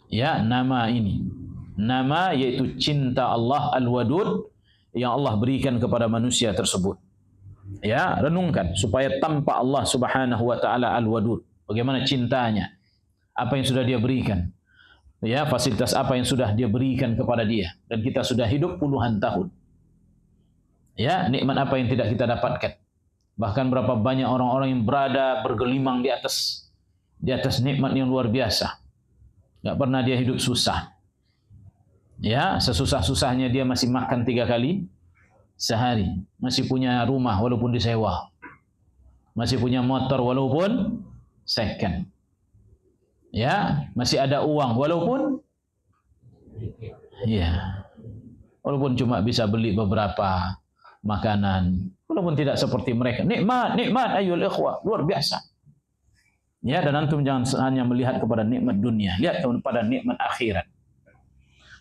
ya, nama ini. Nama yaitu cinta Allah Al-Wadud yang Allah berikan kepada manusia tersebut. Ya, renungkan supaya tanpa Allah Subhanahu wa taala Al-Wadud, bagaimana cintanya, apa yang sudah dia berikan, ya, fasilitas apa yang sudah dia berikan kepada dia, dan kita sudah hidup puluhan tahun. Ya, nikmat apa yang tidak kita dapatkan. Bahkan berapa banyak orang-orang yang bergelimang di atas nikmat yang luar biasa. Enggak pernah dia hidup susah. Ya, sesusah-susahnya dia masih makan 3 kali sehari, masih punya rumah walaupun disewa, masih punya motor walaupun second, ya, masih ada uang walaupun cuma bisa beli beberapa makanan, walaupun tidak seperti mereka. Nikmat ayyuhal ikhwah, luar biasa. Ya, dan antum jangan hanya melihat kepada nikmat dunia, lihat kepada nikmat akhirat.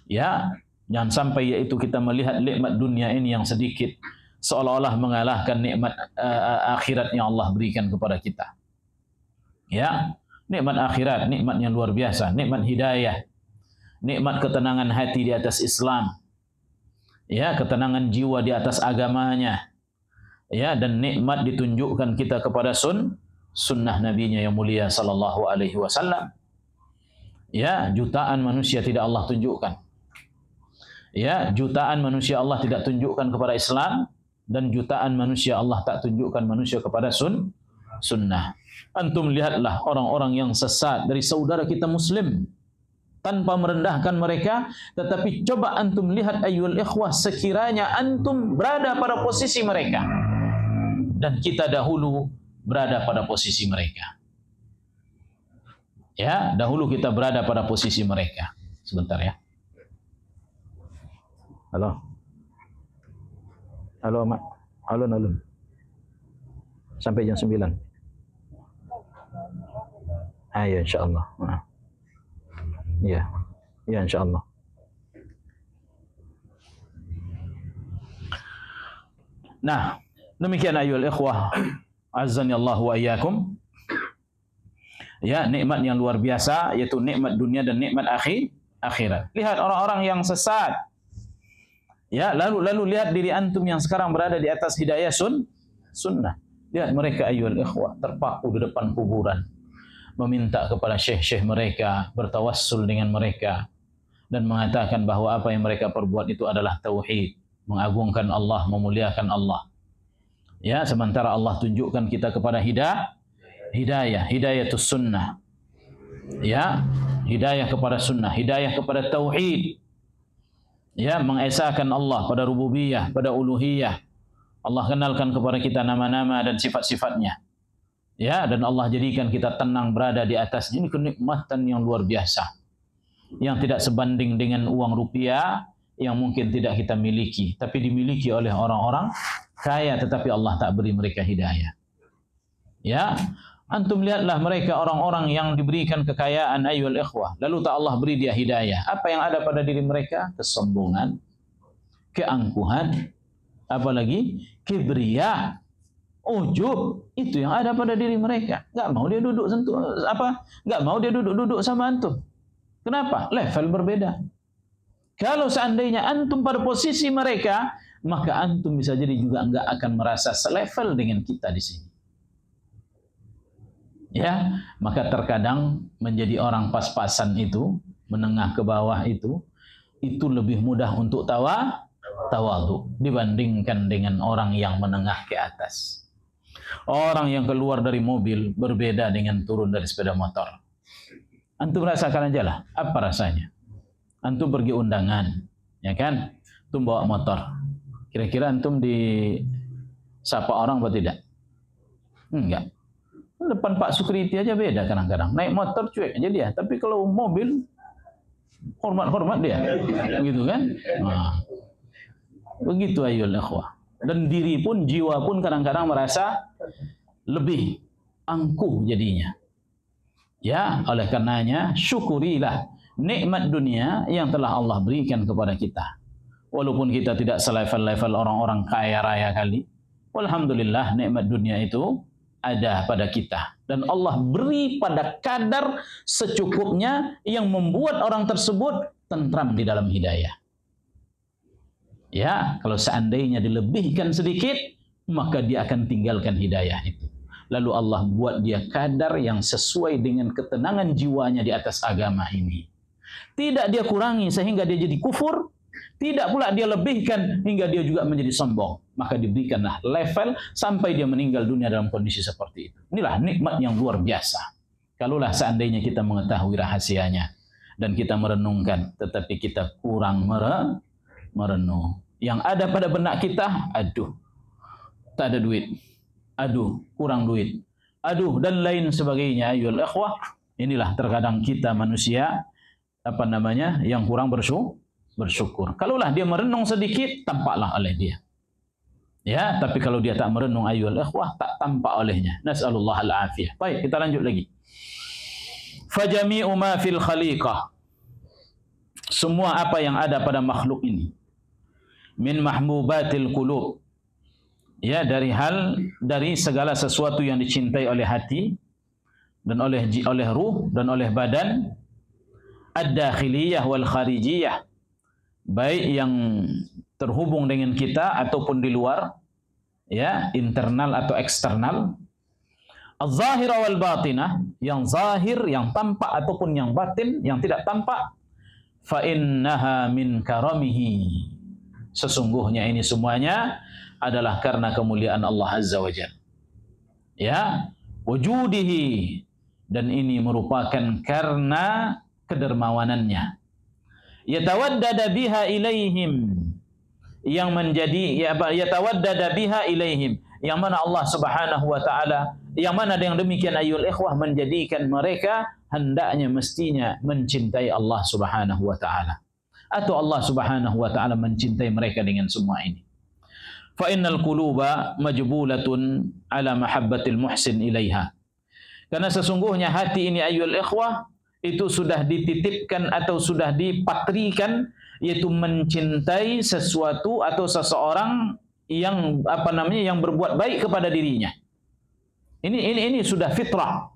Ya, jangan sampai yaitu kita melihat nikmat dunia ini yang sedikit seolah-olah mengalahkan nikmat akhirat yang Allah berikan kepada kita. Ya, nikmat akhirat, nikmat yang luar biasa, nikmat hidayah, nikmat ketenangan hati di atas Islam. Ya, ketenangan jiwa di atas agamanya. Ya, dan nikmat ditunjukkan kita kepada sunnah nabinya yang mulia sallallahu alaihi wasallam. Ya, jutaan manusia tidak Allah tunjukkan. Ya, jutaan manusia Allah tidak tunjukkan kepada Islam, dan jutaan manusia Allah tak tunjukkan manusia kepada sunnah. Antum lihatlah orang-orang yang sesat dari saudara kita muslim, tanpa merendahkan mereka, tetapi coba antum lihat ayyuhal ikhwah, sekiranya antum berada pada posisi mereka, dan kita dahulu berada pada posisi mereka. Ya, dahulu kita berada pada posisi mereka. Sebentar ya. Halo. Halo, Mak. Alun. Sampai jam 9. Ya, insyaallah. Ya, insyaallah. Nah, demikian ayyuhal ikhwah, azzani Allah wa iyyakum. Ya, nikmat yang luar biasa, yaitu nikmat dunia dan nikmat akhirat. Lihat orang-orang yang sesat, Ya, lalu lihat diri antum yang sekarang berada di atas hidayah sunnah. Lihat mereka ayyuhal ikhwah terpaku di depan kuburan, meminta kepada syekh-syekh mereka, bertawassul dengan mereka dan mengatakan bahwa apa yang mereka perbuat itu adalah tauhid, mengagungkan Allah, memuliakan Allah. Ya, sementara Allah tunjukkan kita kepada hidayatus sunnah. Ya, hidayah kepada sunnah, hidayah kepada tauhid. Ya, mengesahkan Allah pada rububiyah, pada uluhiyah. Allah kenalkan kepada kita nama-nama dan sifat-sifatnya. Ya, dan Allah jadikan kita tenang berada di atasnya. Ini kenikmatan yang luar biasa, yang tidak sebanding dengan uang rupiah yang mungkin tidak kita miliki, tapi dimiliki oleh orang-orang kaya, tetapi Allah tak beri mereka hidayah. Ya, antum lihatlah mereka orang-orang yang diberikan kekayaan ayyuhal ikhwah, lalu tak Allah beri dia hidayah. Apa yang ada pada diri mereka? Kesombongan, keangkuhan, apalagi kibria, ujub. Itu yang ada pada diri mereka. Enggak mau dia duduk enggak mau dia duduk sama antum. Kenapa? Level berbeda. Kalau seandainya antum pada posisi mereka, maka antum bisa jadi juga enggak akan merasa selevel dengan kita di sini. Ya, maka terkadang menjadi orang pas-pasan itu, menengah ke bawah itu lebih mudah untuk tawadhu dibandingkan dengan orang yang menengah ke atas. Orang yang keluar dari mobil berbeda dengan turun dari sepeda motor. Antum rasakan aja lah, apa rasanya? Antum pergi undangan, ya kan? Antum bawa motor. Kira-kira antum disapa orang atau tidak? Enggak. Depan Pak Sukriti aja beda kadang-kadang. Naik motor cuek aja dia, tapi kalau mobil hormat dia. Begitu kan? Nah, begitu ayyuhal ikhwah. Dan diri pun, jiwa pun kadang-kadang merasa lebih angkuh jadinya. Ya, oleh karenanya syukurilah nikmat dunia yang telah Allah berikan kepada kita. Walaupun kita tidak selevel-level orang-orang kaya raya kali, alhamdulillah nikmat dunia itu ada pada kita. Dan Allah beri pada kadar secukupnya yang membuat orang tersebut tentram di dalam hidayah. Ya, kalau seandainya dilebihkan sedikit, maka dia akan tinggalkan hidayah itu. Lalu Allah buat dia kadar yang sesuai dengan ketenangan jiwanya di atas agama ini. Tidak dia kurangi sehingga dia jadi kufur, tidak pula dia lebihkan hingga dia juga menjadi sombong. Maka diberikanlah level sampai dia meninggal dunia dalam kondisi seperti itu. Inilah nikmat yang luar biasa. Kalaulah seandainya kita mengetahui rahasianya dan kita merenungkan, tetapi kita kurang merenung. Yang ada pada benak kita, aduh, tak ada duit. Aduh, kurang duit. Aduh, dan lain sebagainya. Ayyuhal ikhwah, inilah terkadang kita manusia yang kurang bersyukur. Kalaulah dia merenung sedikit, tampaklah oleh dia. Ya, tapi kalau dia tak merenung ayyuhal ikhwah, tak tampak olehnya. Nas'alullah al-afiyah. Baik, kita lanjut lagi. Fajami'u ma fil khaliqah. Semua apa yang ada pada makhluk ini. Min mahmubatil qulub. Ya, dari segala sesuatu yang dicintai oleh hati dan oleh ruh dan oleh badan, ad-dakhiliyah wal kharijiyah, baik yang terhubung dengan kita ataupun di luar, ya, internal atau eksternal, az-zahira wal batinah, yang zahir, yang tampak ataupun yang batin, yang tidak tampak, fa innaha min karamihi. Sesungguhnya ini semuanya adalah karena kemuliaan Allah Azza wa Jalla. Ya, wujudihi, dan ini merupakan karena kedermawanannya. Yatawaddada biha ilaihim, yang menjadi yatawaddada biha ilaihim, yang mana Allah Subhanahu wa taala, yang mana yang demikian ayyuhal ikhwah menjadikan mereka hendaknya mestinya mencintai Allah Subhanahu wa taala, atau Allah Subhanahu wa taala mencintai mereka dengan semua ini. Fa innal quluba majbulatun ala mahabbatil muhsin ilaiha. Karena sesungguhnya hati ini ayyuhal ikhwah itu sudah dititipkan atau sudah dipatrikan, yaitu mencintai sesuatu atau seseorang yang yang berbuat baik kepada dirinya. Ini sudah fitrah.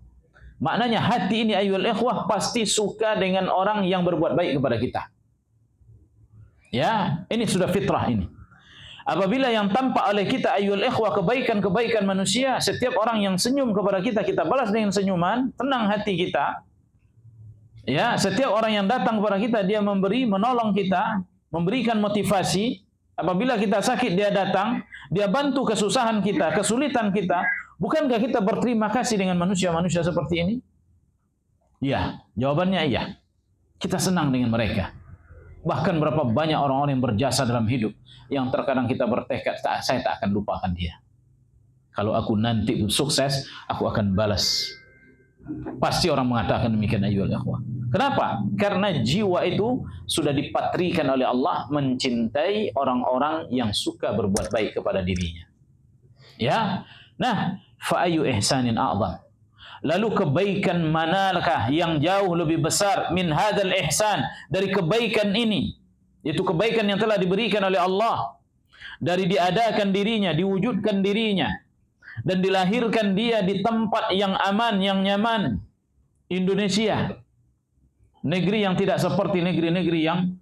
Maknanya hati ini ayyuhal ikhwah pasti suka dengan orang yang berbuat baik kepada kita. Ya, ini sudah fitrah ini. Apabila yang tampak oleh kita ayyuhal ikhwah kebaikan-kebaikan manusia, setiap orang yang senyum kepada kita, kita balas dengan senyuman, tenang hati kita. Ya, setiap orang yang datang kepada kita, dia memberi, menolong kita, memberikan motivasi. Apabila kita sakit, dia datang, dia bantu kesusahan kita, kesulitan kita. Bukankah kita berterima kasih dengan manusia-manusia seperti ini? Iya, jawabannya iya. Kita senang dengan mereka. Bahkan berapa banyak orang-orang yang berjasa dalam hidup, yang terkadang kita bertekad, saya tak akan lupakan dia. Kalau aku nanti sukses, aku akan balas. Pasti orang mengatakan demikian ayyuhal ikhwah. Kenapa? Karena jiwa itu sudah dipatrikan oleh Allah mencintai orang-orang yang suka berbuat baik kepada dirinya. Ya. Nah, fa ayyu ihsanin a'zam. Lalu kebaikan manakah yang jauh lebih besar min hadzal ihsan, dari kebaikan ini? Itu kebaikan yang telah diberikan oleh Allah, dari diadakan dirinya, diwujudkan dirinya, dan dilahirkan dia di tempat yang aman, yang nyaman. Indonesia, negeri yang tidak seperti negeri-negeri yang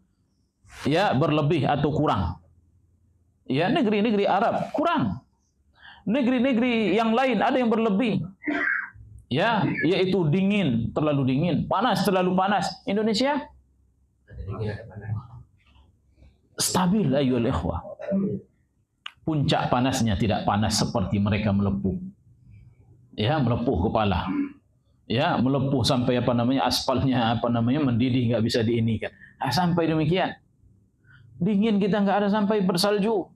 ya berlebih atau kurang. Ya, negeri-negeri Arab kurang. Negeri-negeri yang lain ada yang berlebih. Ya, yaitu dingin, terlalu dingin, panas, terlalu panas. Indonesia stabil ayyuhal ikhwah. Puncak panasnya tidak panas seperti mereka melepuh. Ya, melepuh kepala. Ya, melepuh sampai aspalnya mendidih, enggak bisa diinikan. Sampai demikian. Dingin kita enggak ada sampai bersalju.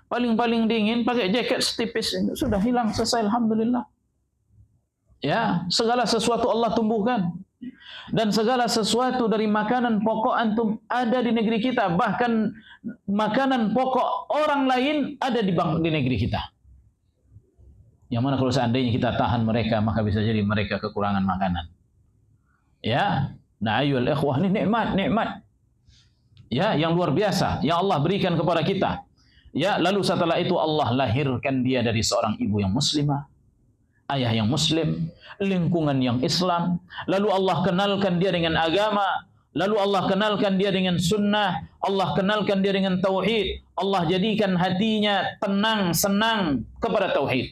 Paling-paling dingin pakai jaket setipis sudah hilang, selesai, alhamdulillah. Ya, segala sesuatu Allah tumbuhkan. Dan segala sesuatu dari makanan pokok antum ada di negeri kita. Bahkan makanan pokok orang lain ada di negeri kita. Yang mana kalau seandainya kita tahan mereka, maka bisa jadi mereka kekurangan makanan. Ya, nah ayyuhal ikhwah, ini nikmat. Ya, yang luar biasa yang Allah berikan kepada kita. Ya, lalu setelah itu Allah lahirkan dia dari seorang ibu yang muslimah, ayah yang muslim, lingkungan yang Islam. Lalu Allah kenalkan dia dengan agama. Lalu Allah kenalkan dia dengan sunnah. Allah kenalkan dia dengan tauhid. Allah jadikan hatinya tenang, senang kepada tauhid,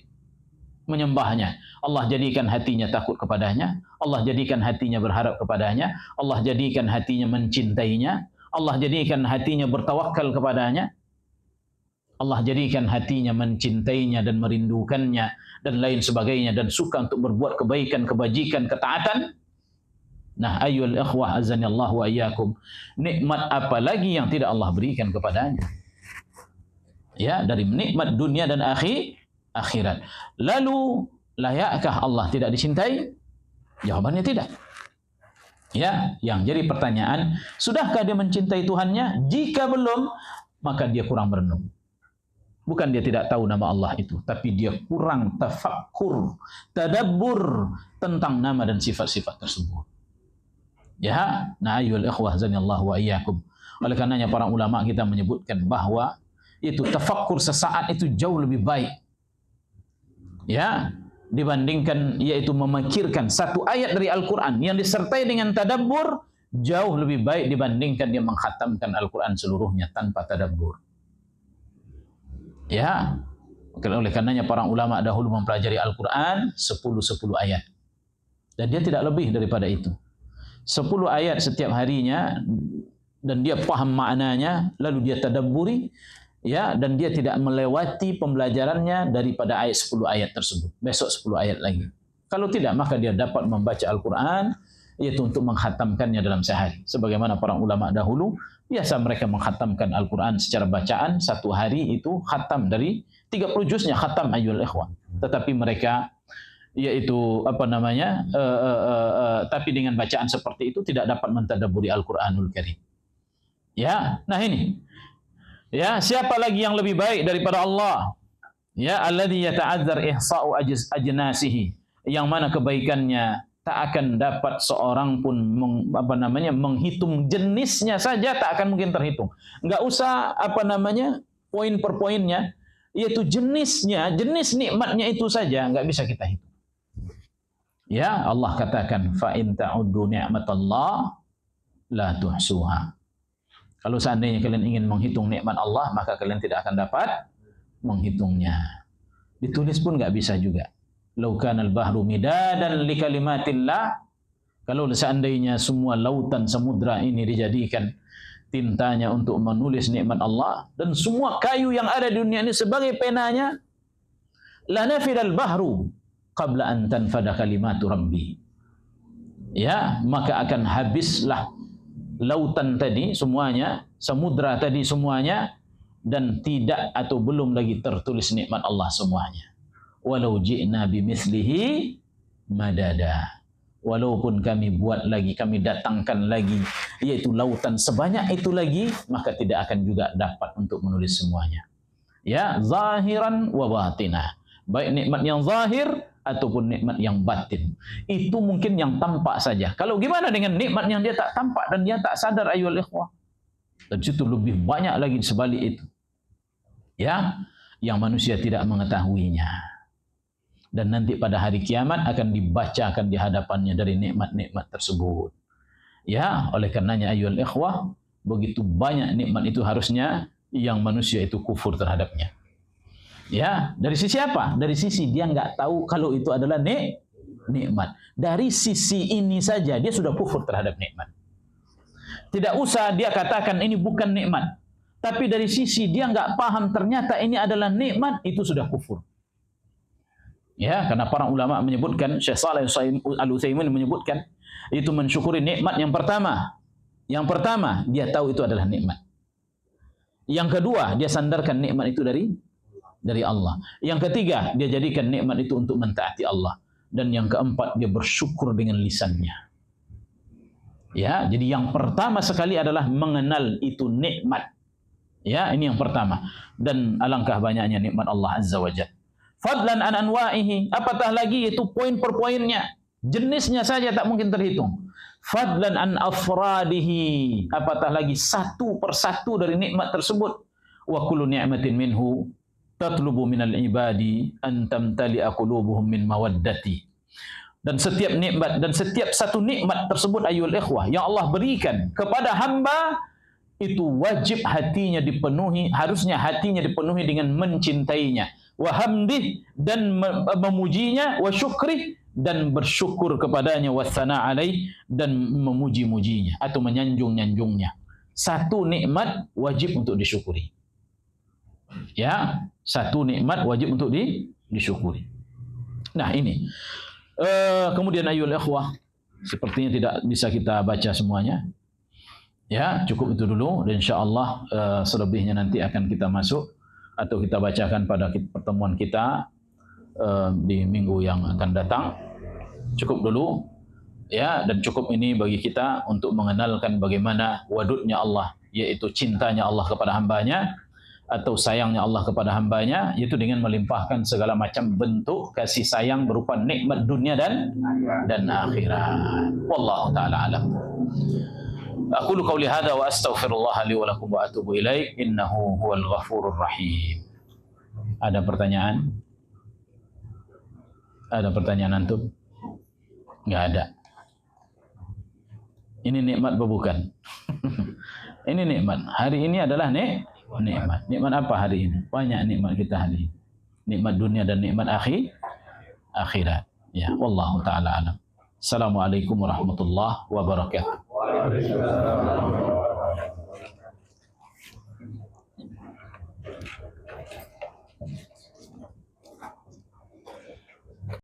menyembahnya. Allah jadikan hatinya takut kepadanya. Allah jadikan hatinya berharap kepadanya. Allah jadikan hatinya mencintainya. Allah jadikan hatinya bertawakal kepadanya. Allah jadikan hatinya mencintainya dan merindukannya dan lain sebagainya, dan suka untuk berbuat kebaikan, kebajikan, ketaatan. Nah, ayyuhal ikhwah azanillahu wa iyyakum, nikmat apa lagi yang tidak Allah berikan kepadanya? Ya, dari nikmat dunia dan akhirat. Lalu layakkah Allah tidak dicintai? Jawabannya tidak. Ya, yang jadi pertanyaan, sudahkah dia mencintai Tuhannya? Jika belum, maka dia kurang merenung. Bukan dia tidak tahu nama Allah itu, tapi dia kurang tafakkur, tadabbur tentang nama dan sifat-sifat tersebut. Ya, nah ayyuhal ikhwah zanillahu wa iyyakum. Oleh karenanya para ulama kita menyebutkan bahwa itu tafakkur sesaat itu jauh lebih baik. Ya, dibandingkan yaitu memikirkan satu ayat dari Al-Qur'an yang disertai dengan tadabbur, jauh lebih baik dibandingkan dia mengkhatamkan Al-Qur'an seluruhnya tanpa tadabbur. Ya, oleh karenanya para ulama dahulu mempelajari Al-Quran 10 ayat. Dan dia tidak lebih daripada itu. 10 ayat setiap harinya, dan dia paham maknanya, lalu dia tadabburi, ya, dan dia tidak melewati pembelajarannya daripada ayat 10 ayat tersebut. Besok 10 ayat lagi. Kalau tidak, maka dia dapat membaca Al-Quran, yaitu untuk menghatamkannya dalam sehari. Sebagaimana para ulama dahulu, biasa mereka menghatamkan Al-Quran secara bacaan, satu hari itu khatam dari 30 juznya khatam ayyuhal ikhwan. Tetapi mereka yaitu tapi dengan bacaan seperti itu tidak dapat mentadabburi Al-Quranul Karim. Ya, nah ini. Ya, siapa lagi yang lebih baik daripada Allah? Ya, alladzi yata'azzar ihsa'u ajnasihi, yang mana kebaikannya tak akan dapat seorang pun menghitung jenisnya saja, tak akan mungkin terhitung. Enggak usah poin per poinnya, yaitu jenisnya, jenis nikmatnya itu saja enggak bisa kita hitung. Ya, Allah katakan fa in ta'uddu ni'matallah la tuhsuha. Kalau seandainya kalian ingin menghitung nikmat Allah, maka kalian tidak akan dapat menghitungnya. Ditulis pun nggak bisa juga. Lau kanal bahru midadan li kalimatillah, kalau seandainya semua lautan samudra ini dijadikan tintanya untuk menulis nikmat Allah, dan semua kayu yang ada di dunia ini sebagai penanya, la nafidal bahru qabla an tanfada kalimatu rabbi. Ya, maka akan habislah lautan tadi semuanya, samudra tadi semuanya, dan tidak atau belum lagi tertulis nikmat Allah semuanya. Walau ji'na bimithlihi madada. Walaupun kami buat lagi, kami datangkan lagi, yaitu lautan sebanyak itu lagi, maka tidak akan juga dapat untuk menulis semuanya. Ya, zahiran wa batinah. Baik nikmat yang zahir ataupun nikmat yang batin. Itu mungkin yang tampak saja. Kalau gimana dengan nikmat yang dia tak tampak dan dia tak sadar, ayyuhal ikhwah? Dan situ lebih banyak lagi di sebalik itu. Ya, yang manusia tidak mengetahuinya. Dan nanti pada hari kiamat akan dibacakan di hadapannya dari nikmat-nikmat tersebut. Ya, oleh karenanya ayyuhal ikhwah, begitu banyak nikmat itu harusnya yang manusia itu kufur terhadapnya. Ya, dari sisi apa? Dari sisi dia nggak tahu kalau itu adalah nikmat. Dari sisi ini saja dia sudah kufur terhadap nikmat. Tidak usah dia katakan ini bukan nikmat, tapi dari sisi dia nggak paham ternyata ini adalah nikmat, itu sudah kufur. Ya, karena para ulama menyebutkan, Syekh Shalih Al-Utsaimin menyebutkan, itu mensyukuri nikmat yang pertama. Yang pertama, dia tahu itu adalah nikmat. Yang kedua, dia sandarkan nikmat itu dari Allah. Yang ketiga, dia jadikan nikmat itu untuk mentaati Allah. Dan yang keempat, dia bersyukur dengan lisannya. Ya, jadi yang pertama sekali adalah mengenal itu nikmat. Ya, ini yang pertama. Dan alangkah banyaknya nikmat Allah Azza wa Jalla. Fadlan an anwa'ihi, apatah lagi itu poin per poinnya. Jenisnya saja tak mungkin terhitung. Fadlan an afradihi, apatah lagi satu persatu dari nikmat tersebut. Wa kullu ni'matin minhu tatlubu minal ibadi an tamtali'a qulubuhum min mawaddati. Dan setiap nikmat dan setiap satu nikmat tersebut ayyuhal ikhwah yang Allah berikan kepada hamba, itu wajib hatinya dipenuhi, harusnya hatinya dipenuhi dengan mencintainya, wa hamdih, dan memujinya, wa syukrih, dan bersyukur kepadanya, wa tsana alaih, dan memuji-mujinya atau menyanjung-nyanjungnya. Satu nikmat wajib untuk disyukuri. Ya, satu nikmat wajib untuk disyukuri. Nah, ini. Kemudian ayyuhal ikhwah, sepertinya tidak bisa kita baca semuanya. Ya, cukup itu dulu, dan insyaallah selebihnya nanti akan kita masuk atau kita bacakan pada pertemuan kita di minggu yang akan datang. Cukup dulu, ya, dan cukup ini bagi kita untuk mengenalkan bagaimana wadudnya Allah, yaitu cintanya Allah kepada hambanya atau sayangnya Allah kepada hambanya, yaitu dengan melimpahkan segala macam bentuk kasih sayang berupa nikmat dunia dan akhirat. Wallahu taala alam. Aqulu qawli hadza wa astaghfirullah li wa lakum wa atubu ilaih, innahu huwal ghafurur rahim. Ada pertanyaan? Ada pertanyaan antum? Enggak ada. Ini nikmat apa bukan? Ini nikmat. Hari ini adalah nikmat. Nikmat apa hari ini? Banyak nikmat kita hari ini. Nikmat dunia dan nikmat akhirat. Ya, wallahu taala alam. Assalamualaikum warahmatullahi wabarakatuh.